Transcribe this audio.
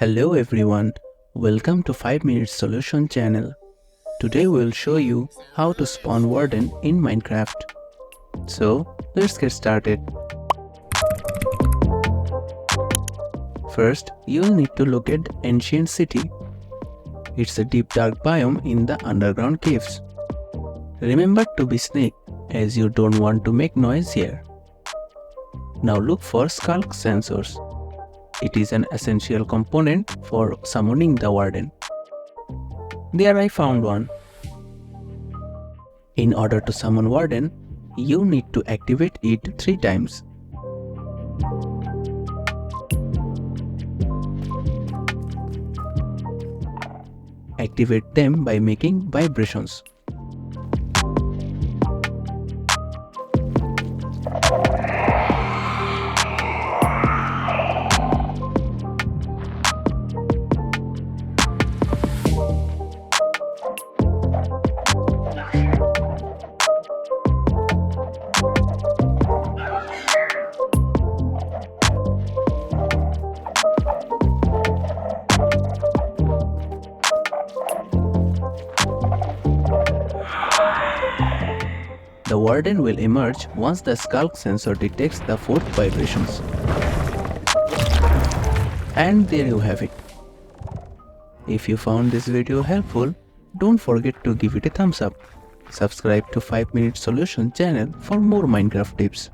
Hello everyone, welcome to 5 Minute Solution channel. Today we'll show you how to spawn Warden in Minecraft. So let's get started. First, you'll need to locate the ancient city. It's a deep dark biome in the underground caves. Remember to be sneak as you don't want to make noise here. Now look for sculk sensors. It is an essential component for summoning the Warden. There I found one. In order to summon Warden, you need to activate it 3 times. Activate them by making vibrations. The Warden will emerge once the sculk sensor detects the 4th vibrations. And there you have it. If you found this video helpful, don't forget to give it a thumbs up. Subscribe to 5 Minute Solution channel for more Minecraft tips.